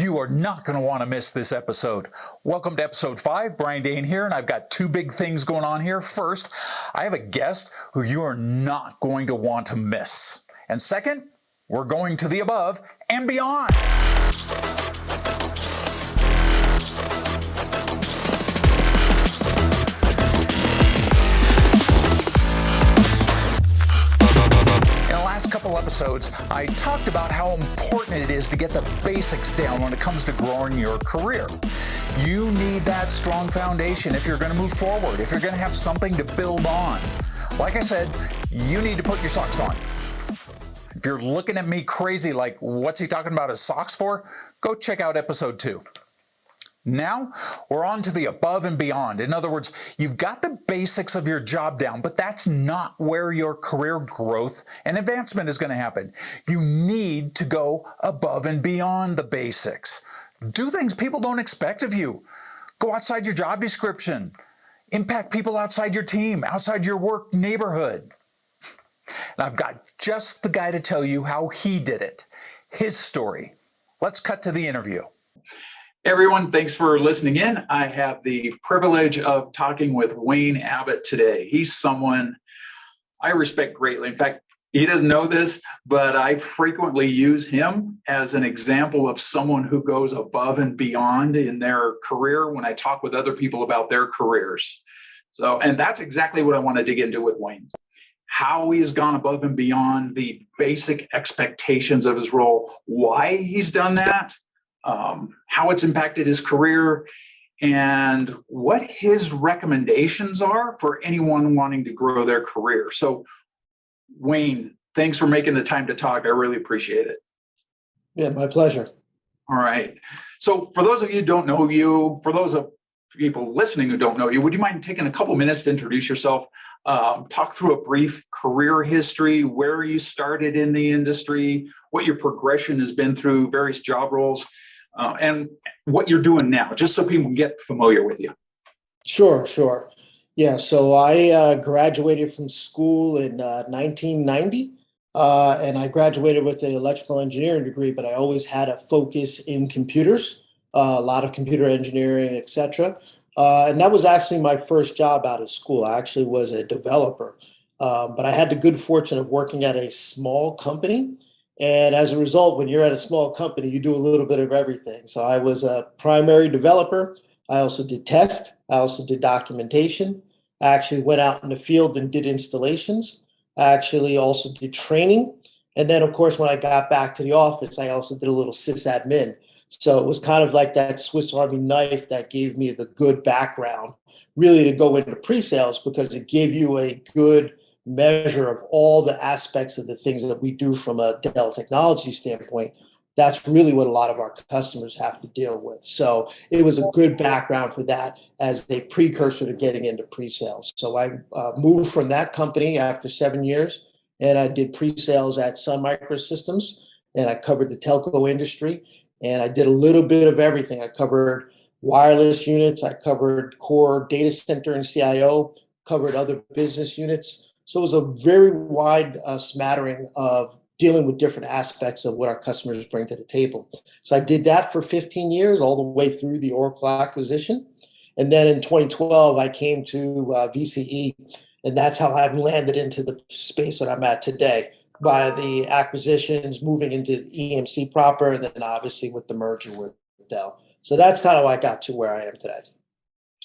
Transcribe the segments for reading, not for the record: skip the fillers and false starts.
You are not going to want to miss this episode. Welcome to episode 5. Brian.Dehn here, and I've got two big things going on here. First, I have a guest who you are not going to want to miss. And second, we're going to the above and beyond. Couple episodes, I talked about how important it is to get the basics down when it comes to growing your career. You need that strong foundation if you're going to move forward, if you're going to have something to build on. Like I said, you need to put your socks on. If you're looking at me crazy like, what's he talking about his socks for? Go check out episode 2. Now, we're on to the above and beyond. In other words, you've got the basics of your job down, but that's not where your career growth and advancement is going to happen. You need to go above and beyond the basics. Do things people don't expect of you. Go outside your job description. Impact people outside your team, outside your work neighborhood. And I've got just the guy to tell you how he did it, his story. Let's cut to the interview. Everyone, thanks for listening in. I have the privilege of talking with Wayne Abbott today. He's someone I respect greatly. In fact, he doesn't know this, but I frequently use him as an example of someone who goes above and beyond in their career when I talk with other people about their careers. And that's exactly what I want to dig into with Wayne. How he has gone above and beyond the basic expectations of his role, why he's done that, how it's impacted his career, and what his recommendations are for anyone wanting to grow their career. So, Wayne, thanks for making the time to talk. I really appreciate it. Yeah, my pleasure. All right. So for those of you who don't know you, for those of people listening who don't know you, would you mind taking a couple minutes to introduce yourself, talk through a brief career history, where you started in the industry, what your progression has been through various job roles, and what you're doing now, just so people can get familiar with you. Sure. Yeah, so I graduated from school in 1990, and I graduated with an electrical engineering degree, but I always had a focus in computers, a lot of computer engineering, etc. And that was actually my first job out of school. I actually was a developer, but I had the good fortune of working at a small company. And as a result, when you're at a small company, you do a little bit of everything. So I was a primary developer. I also did test. I also did documentation. I actually went out in the field and did installations. I actually also did training. And then, of course, when I got back to the office, I also did a little sysadmin. So it was kind of like that Swiss Army knife that gave me the good background, really, to go into pre-sales, because it gave you a good measure of all the aspects of the things that we do from a Dell technology standpoint. That's really what a lot of our customers have to deal with. So it was a good background for that as a precursor to getting into pre-sales. So I moved from that company after 7 years, and I did pre-sales at Sun Microsystems, and I covered the telco industry, and I did a little bit of everything. I covered wireless units, I covered core data center and CIO, covered other business units. So it was a very wide smattering of dealing with different aspects of what our customers bring to the table. So I did that for 15 years, all the way through the Oracle acquisition. And then in 2012, I came to VCE, and that's how I've landed into the space that I'm at today, by the acquisitions, moving into EMC proper, and then obviously with the merger with Dell. So that's kind of how I got to where I am today.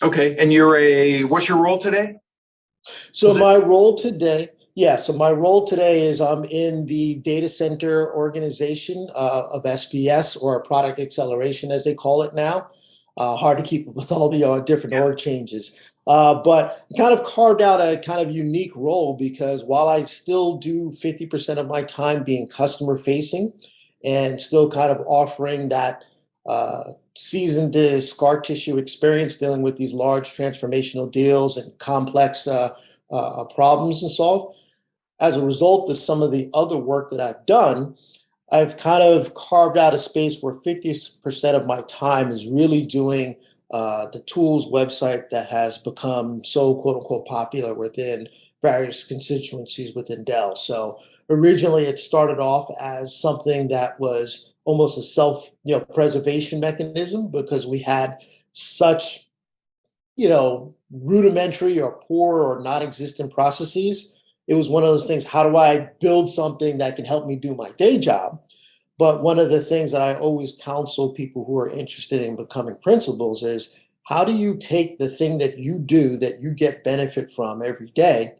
Okay. And what's your role today? So my role today is I'm in the data center organization of SPS, or product acceleration, as they call it now. Hard to keep up with all the different org changes. But kind of carved out a kind of unique role, because while I still do 50% of my time being customer facing and still kind of offering that seasoned scar tissue experience dealing with these large transformational deals and complex problems to solve. As a result of some of the other work that I've done, I've kind of carved out a space where 50% of my time is really doing the tools website that has become so quote unquote popular within various constituencies within Dell. So originally it started off as something that was almost a self preservation mechanism, because we had such rudimentary or poor or non-existent processes. It was one of those things, how do I build something that can help me do my day job? But one of the things that I always counsel people who are interested in becoming principals is, how do you take the thing that you do that you get benefit from every day,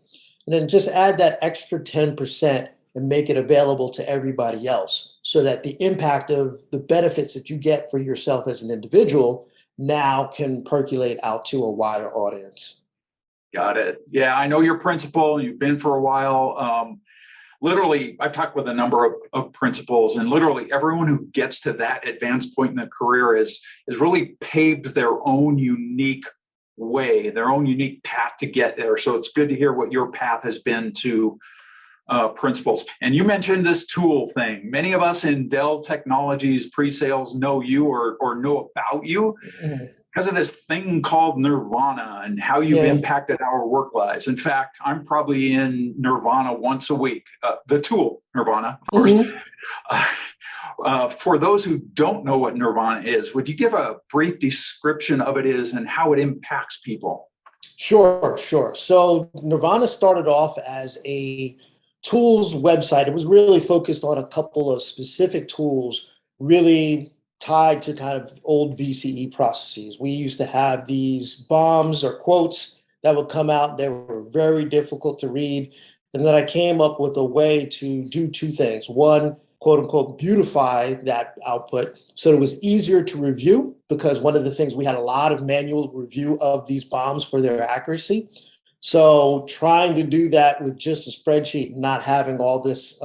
and then just add that extra 10% and make it available to everybody else, so that the impact of the benefits that you get for yourself as an individual now can percolate out to a wider audience. Got it. Yeah, I know your principal. You've been for a while. Literally, I've talked with a number of principals, and literally everyone who gets to that advanced point in their career is really paved their own unique way, their own unique path to get there. So it's good to hear what your path has been to principals. And you mentioned this tool thing. Many of us in Dell Technologies pre-sales know you or know about you because of this thing called nirvana and how you've impacted our work lives. In fact, I'm probably in nirvana once a week, the tool nirvana, of course. For those who don't know what nirvana is, would you give a brief description of it is and how it impacts people? Sure. So Nirvana started off as a tools website. It was really focused on a couple of specific tools, really tied to kind of old VCE processes. We used to have these bombs or quotes that would come out. They were very difficult to read. And then I came up with a way to do two things. One, quote unquote, beautify that output so it was easier to review, because one of the things, we had a lot of manual review of these bombs for their accuracy. So trying to do that with just a spreadsheet, not having all this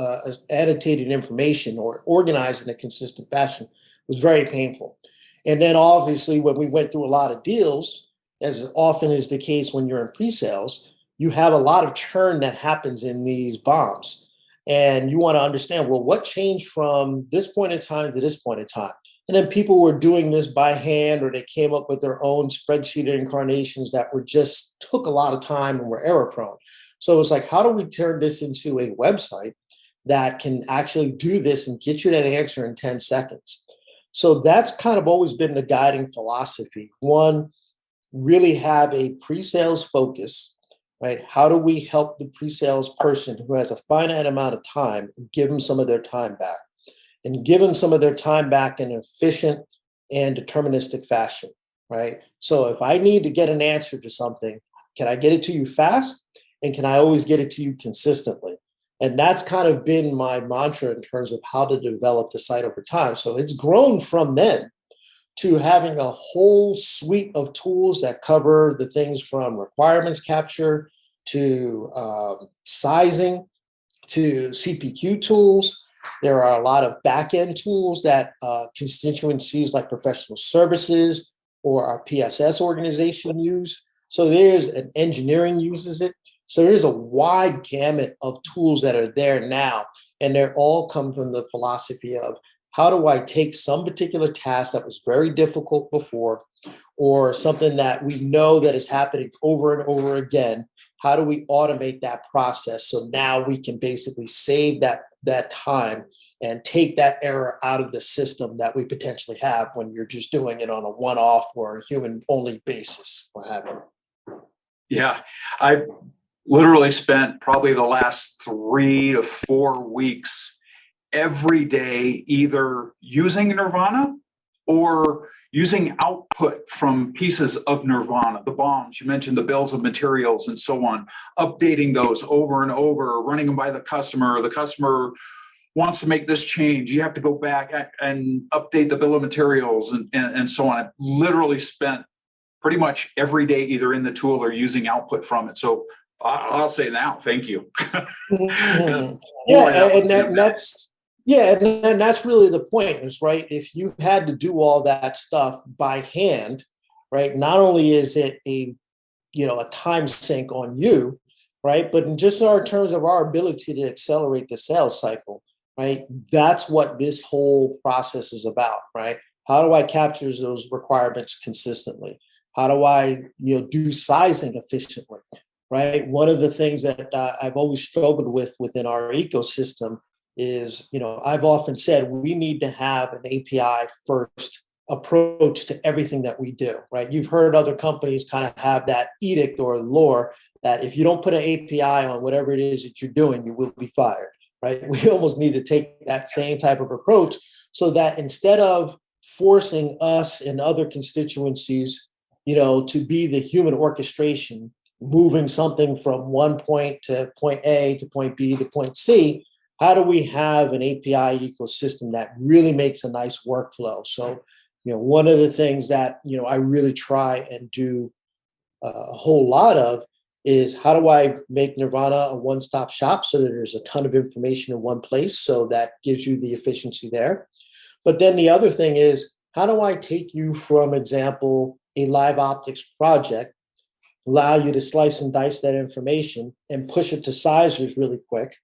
annotated information or organized in a consistent fashion, was very painful. And then obviously when we went through a lot of deals, as often is the case when you're in pre-sales, you have a lot of churn that happens in these bombs. And you want to understand, well, what changed from this point in time to this point in time? And then people were doing this by hand, or they came up with their own spreadsheet incarnations that were just took a lot of time and were error prone. So it's like, how do we turn this into a website that can actually do this and get you that answer in 10 seconds? So that's kind of always been the guiding philosophy. One, really have a pre-sales focus, right? How do we help the pre-sales person who has a finite amount of time and give them some of their time back, and give them some of their time back in an efficient and deterministic fashion, right? So if I need to get an answer to something, can I get it to you fast? And can I always get it to you consistently? And that's kind of been my mantra in terms of how to develop the site over time. So it's grown from then to having a whole suite of tools that cover the things from requirements capture to sizing to CPQ tools. There are a lot of back-end tools that constituencies like professional services or our PSS organization use. So there's an engineering uses it. So there's a wide gamut of tools that are there now, and they're all come from the philosophy of, how do I take some particular task that was very difficult before, or something that we know that is happening over and over again? How do we automate that process so now we can basically save that time and take that error out of the system that we potentially have when you're just doing it on a one-off or a human-only basis, or having. Yeah, I literally spent probably the last 3 to 4 weeks every day either using Nirvana or using output from pieces of Nirvana, the bombs, you mentioned the bills of materials and so on, updating those over and over, running them by the customer. The customer wants to make this change. You have to go back and update the bill of materials and so on. I literally spent pretty much every day either in the tool or using output from it. So I'll say now, thank you. And that's really the point, is right. If you had to do all that stuff by hand, right, not only is it a time sink on you, right, but in just our terms of our ability to accelerate the sales cycle, right, that's what this whole process is about, right? How do I capture those requirements consistently? How do I do sizing efficiently? Right. One of the things that I've always struggled with within our ecosystem is, I've often said we need to have an API first approach to everything that we do, right? You've heard other companies kind of have that edict or lore that if you don't put an API on whatever it is that you're doing, you will be fired, right? We almost need to take that same type of approach so that instead of forcing us and other constituencies, to be the human orchestration, moving something from one point to point A to point B to point C, how do we have an API ecosystem that really makes a nice workflow? So, one of the things that, I really try and do a whole lot of is how do I make Nirvana a one-stop shop so that there's a ton of information in one place, so that gives you the efficiency there. But then the other thing is, how do I take you from, example, a live optics project, allow you to slice and dice that information and push it to sizers really quick,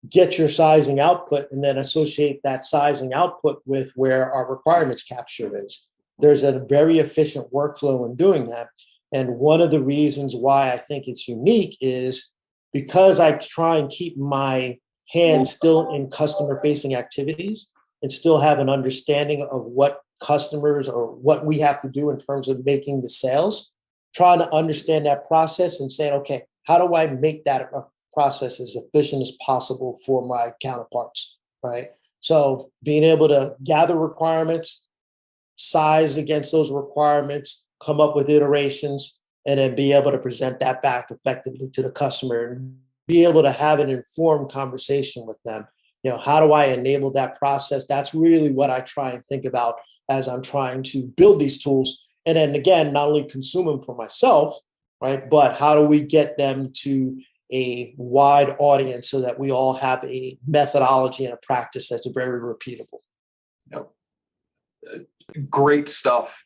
get your sizing output, and then associate that sizing output with where our requirements capture is. There's a very efficient workflow in doing that. And one of the reasons why I think it's unique is because I try and keep my hands still in customer-facing activities and still have an understanding of what customers or what we have to do in terms of making the sales, trying to understand that process and saying, okay, how do I make that process as efficient as possible for my counterparts, right? So being able to gather requirements, size against those requirements, come up with iterations, and then be able to present that back effectively to the customer and be able to have an informed conversation with them. How do I enable that process? That's really what I try and think about as I'm trying to build these tools. And then again, not only consume them for myself, right, but how do we get them to a wide audience so that we all have a methodology and a practice that's very repeatable. Yep. Great stuff.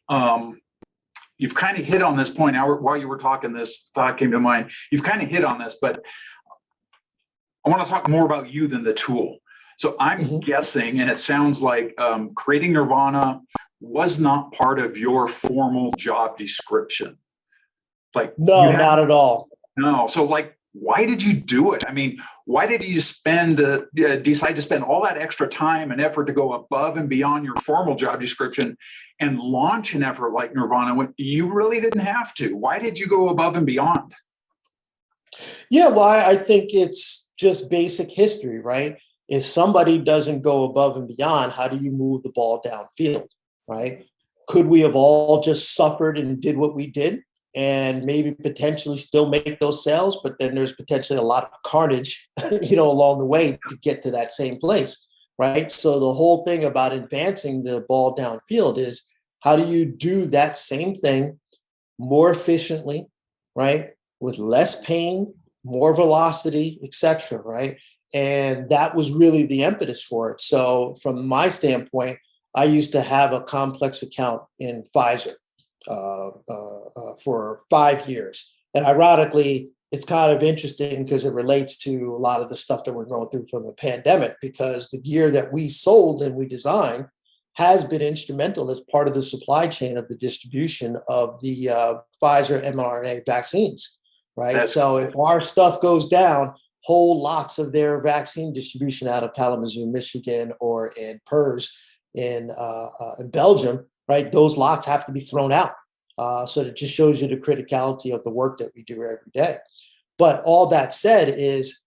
You've kind of hit on this point while you were talking. This thought came to mind. You've kind of hit on this, but I want to talk more about you than the tool. So I'm guessing, and it sounds like creating Nirvana was not part of your formal job description. No, not at all. No. So why did you do it? I mean, why did you decide to spend all that extra time and effort to go above and beyond your formal job description and launch an effort like Nirvana when you really didn't have to? Why did you go above and beyond? Yeah, well, I think it's just basic history, right? If somebody doesn't go above and beyond, how do you move the ball downfield, right? Could we have all just suffered and did what we did and maybe potentially still make those sales, but then there's potentially a lot of carnage, along the way to get to that same place, right? So the whole thing about advancing the ball downfield is how do you do that same thing more efficiently, right? With less pain, more velocity, et cetera, right? And that was really the impetus for it. So from my standpoint, I used to have a complex account in Pfizer for 5 years. And ironically, it's kind of interesting because it relates to a lot of the stuff that we're going through from the pandemic, because the gear that we sold and we designed has been instrumental as part of the supply chain of the distribution of the Pfizer mRNA vaccines, right? So if our stuff goes down, whole lots of their vaccine distribution out of Kalamazoo, Michigan, or in PERS in Belgium, right? Those lots have to be thrown out. So it just shows you the criticality of the work that we do every day. But all that said is,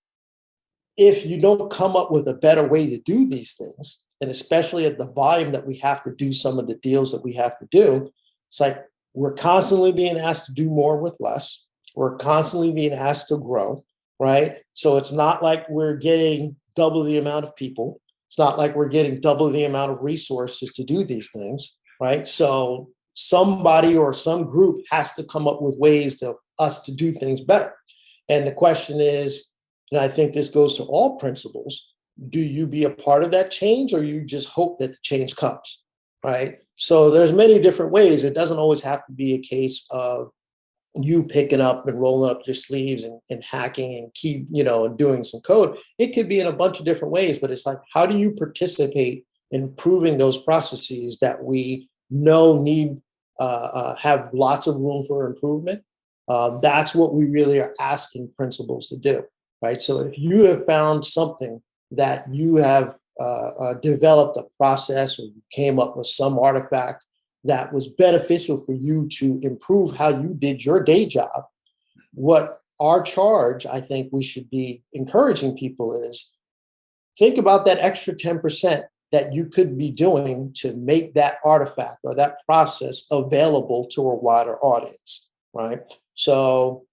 if you don't come up with a better way to do these things, and especially at the volume that we have to do some of the deals that we have to do, it's like we're constantly being asked to do more with less. We're constantly being asked to grow, right? So it's not like we're getting double the amount of people. It's not like we're getting double the amount of resources to do these things, right? So somebody or some group has to come up with ways to us to do things better. And the question is, and I think this goes to all principals, do you be a part of that change, or you just hope that the change comes, right? So there's many different ways. It doesn't always have to be a case of you picking up and rolling up your sleeves and hacking and and doing some code. It could be in a bunch of different ways, but it's like, how do you participate in improving those processes that we know need have lots of room for improvement? That's what we really are asking principals to do, right? So if you have found something that you have developed a process, or you came up with some artifact that was beneficial for you to improve how you did your day job. What our charge, I think we should be encouraging people is, think about that extra 10% that you could be doing to make that artifact or that process available to a wider audience, right? So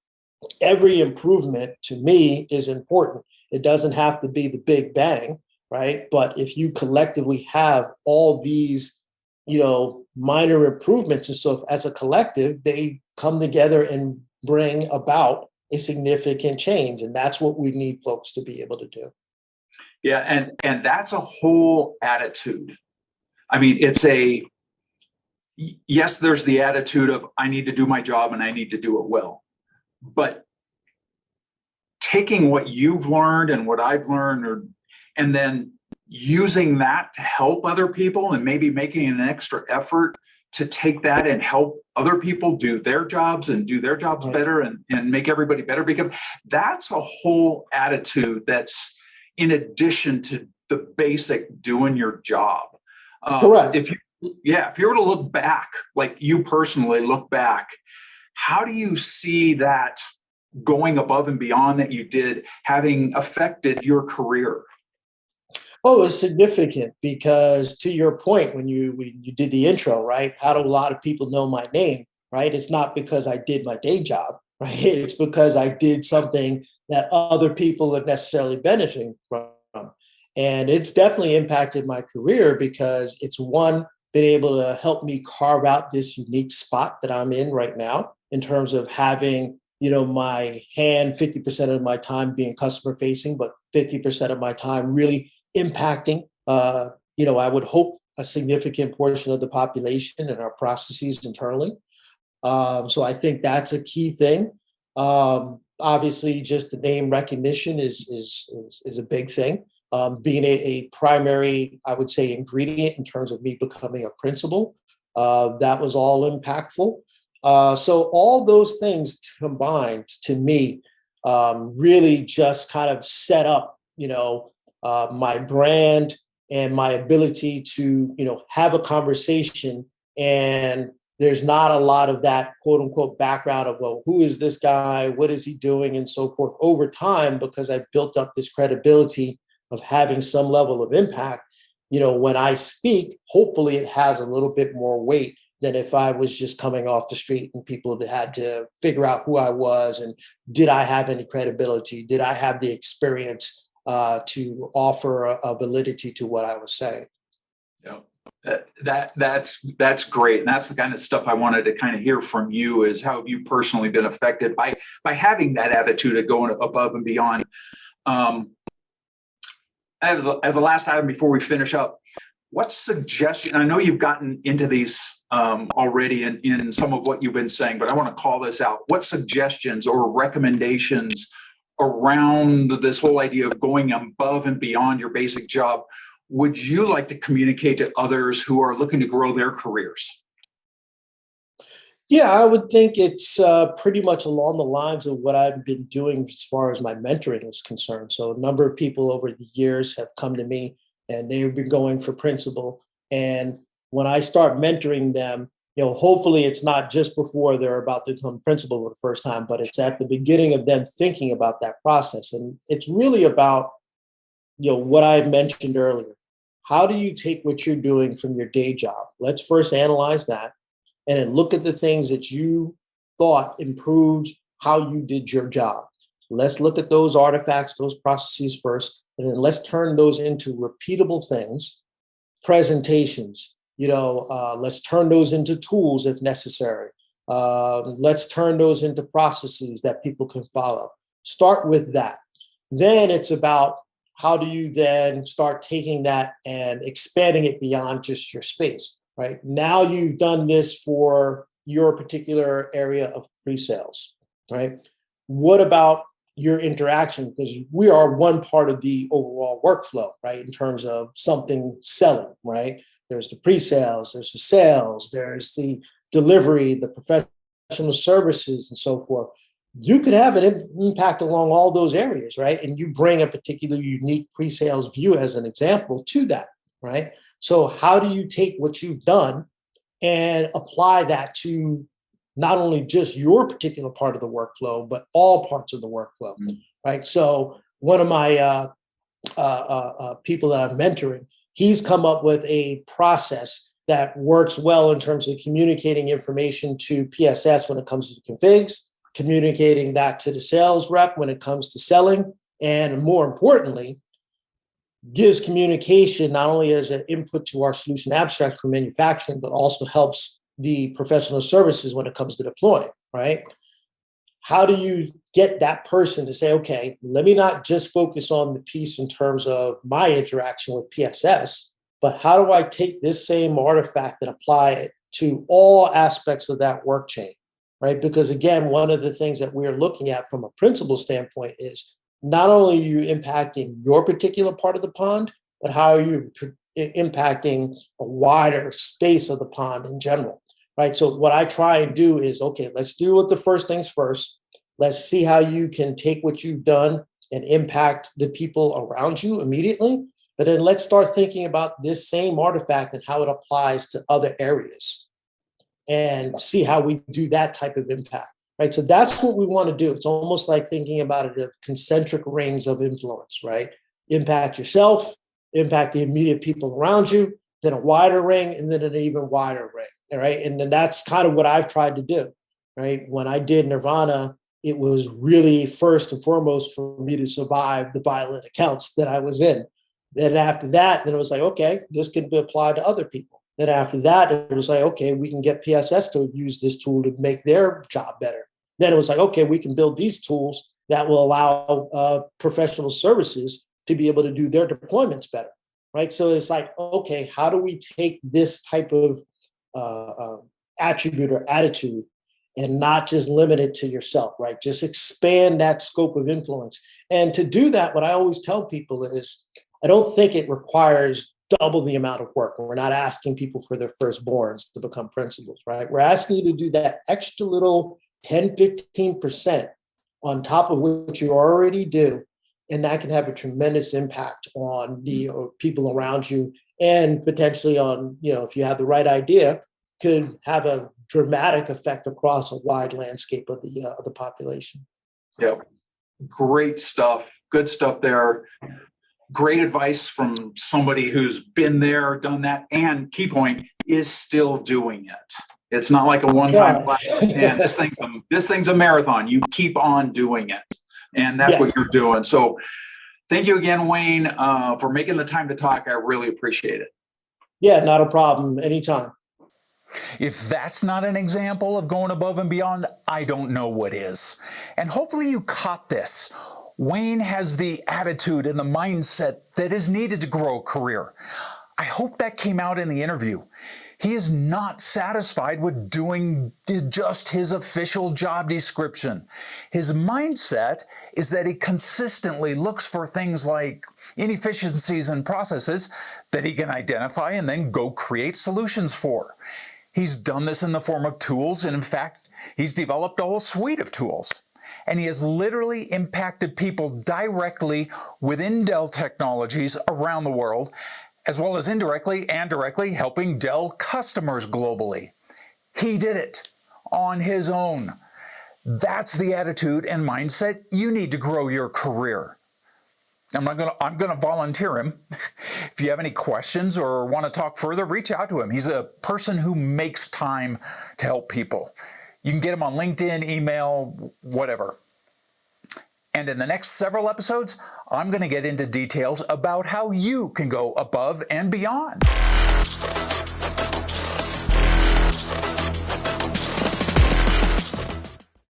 every improvement to me is important. It doesn't have to be the big bang, right? But if you collectively have all these, minor improvements, and so if, as a collective, they come together and bring about a significant change. And that's what we need folks to be able to do. Yeah, and that's a whole attitude. I mean, yes, there's the attitude of I need to do my job and I need to do it well. But taking what you've learned and what I've learned, and then using that to help other people, and maybe making an extra effort to take that and help other people do their jobs and do their jobs better, and make everybody better, because that's a whole attitude that's in addition to the basic doing your job. Correct. If you were to look back, like you personally look back, how do you see that going above and beyond that you did having affected your career? Oh, it's significant, because to your point, when you did the intro, right? How do a lot of people know my name, right? It's not because I did my day job, right? It's because I did something that other people are necessarily benefiting from. And it's definitely impacted my career, because it's been able to help me carve out this unique spot that I'm in right now, in terms of having, my hand 50% of my time being customer facing, but 50% of my time really impacting, I would hope, a significant portion of the population and our processes internally. So I think that's a key thing. Obviously, just the name recognition is a big thing. Being a primary, I would say, ingredient in terms of me becoming a principal, that was all impactful. So all those things combined, to me, really just kind of set up, my brand and my ability to, have a conversation. And there's not a lot of that quote unquote background of, well, who is this guy? What is he doing? And so forth over time, because I've built up this credibility of having some level of impact. When I speak, hopefully it has a little bit more weight than if I was just coming off the street and people had to figure out who I was and did I have any credibility? Did I have the experience to offer a validity to what I was saying? Yeah. That's great, and that's the kind of stuff I wanted to kind of hear from you, is how have you personally been affected by having that attitude of going above and beyond. As a last item before we finish up, what suggestion? I know you've gotten into these already in some of what you've been saying, but I want to call this out. What suggestions or recommendations around this whole idea of going above and beyond your basic job would you like to communicate to others who are looking to grow their careers? Yeah, I would think it's pretty much along the lines of what I've been doing as far as my mentoring is concerned. So a number of people over the years have come to me and they've been going for principal. And when I start mentoring them, hopefully it's not just before they're about to become principal for the first time, but it's at the beginning of them thinking about that process. And it's really about, what I mentioned earlier. How do you take what you're doing from your day job? Let's first analyze that, and then look at the things that you thought improved how you did your job. Let's look at those artifacts, those processes first, and then let's turn those into repeatable things, presentations. Let's turn those into tools if necessary. Let's turn those into processes that people can follow. Start with that. Then it's about, how do you then start taking that and expanding it beyond just your space, right? Now you've done this for your particular area of pre-sales, right? What about your interaction? Because we are one part of the overall workflow, right? In terms of something selling, right? There's the pre-sales, there's the sales, there's the delivery, the professional services, and so forth. you could have an impact along all those areas, right? And you bring a particular unique pre-sales view as an example to that, right? So how do you take what you've done and apply that to not only just your particular part of the workflow, but all parts of the workflow, right? So one of my people that I'm mentoring, he's come up with a process that works well in terms of communicating information to PSS when it comes to configs, communicating that to the sales rep when it comes to selling, and more importantly, gives communication not only as an input to our solution abstract for manufacturing, but also helps the professional services when it comes to deploying, right? How do you get that person to say, okay, let me not just focus on the piece in terms of my interaction with PSS, but how do I take this same artifact and apply it to all aspects of that work chain, right? Because again, one of the things that we're looking at from a principal standpoint is not only are you impacting your particular part of the pond, but how are you impacting a wider space of the pond in general, right? So what I try and do is, okay, let's do what the first things first. Let's see how you can take what you've done and impact the people around you immediately. But then let's start thinking about this same artifact and how it applies to other areas and see how we do that type of impact. Right. So that's what we want to do. It's almost like thinking about it as concentric rings of influence, right? Impact yourself, impact the immediate people around you, then a wider ring, and then an even wider ring. All right. And then that's kind of what I've tried to do. Right. When I did Nirvana, it was really first and foremost for me to survive the violent accounts that I was in. Then after that, then it was like, okay, this can be applied to other people. Then after that, it was like, okay, we can get PSS to use this tool to make their job better. Then it was like, okay, we can build these tools that will allow professional services to be able to do their deployments better, right? So it's like, okay, how do we take this type of attribute or attitude and not just limit it to yourself, right? Just expand that scope of influence. And to do that, what I always tell people is, I don't think it requires double the amount of work. We're not asking people for their firstborns to become principals, right? We're asking you to do that extra little 10, 15% on top of what you already do. And that can have a tremendous impact on the people around you and potentially on, if you have the right idea, could have a dramatic effect across a wide landscape of the population. Yep. Great stuff. Good stuff there. Great advice from somebody who's been there, done that, and key point is still doing it. It's not like a one-time class. Man, this thing's a marathon. You keep on doing it, and that's what you're doing. So, thank you again, Wayne, for making the time to talk. I really appreciate it. Yeah, not a problem. Anytime. If that's not an example of going above and beyond, I don't know what is. And hopefully you caught this. Wayne has the attitude and the mindset that is needed to grow a career. I hope that came out in the interview. He is not satisfied with doing just his official job description. His mindset is that he consistently looks for things like inefficiencies in processes that he can identify and then go create solutions for. He's done this in the form of tools, and in fact, he's developed a whole suite of tools. And he has literally impacted people directly within Dell technologies around the world, as well as indirectly and directly helping Dell customers globally. He did it on his own. That's the attitude and mindset you need to grow your career. I'm going to volunteer him. If you have any questions or want to talk further, reach out to him. He's a person who makes time to help people. You can get him on LinkedIn, email, whatever. And in the next several episodes, I'm going to get into details about how you can go above and beyond.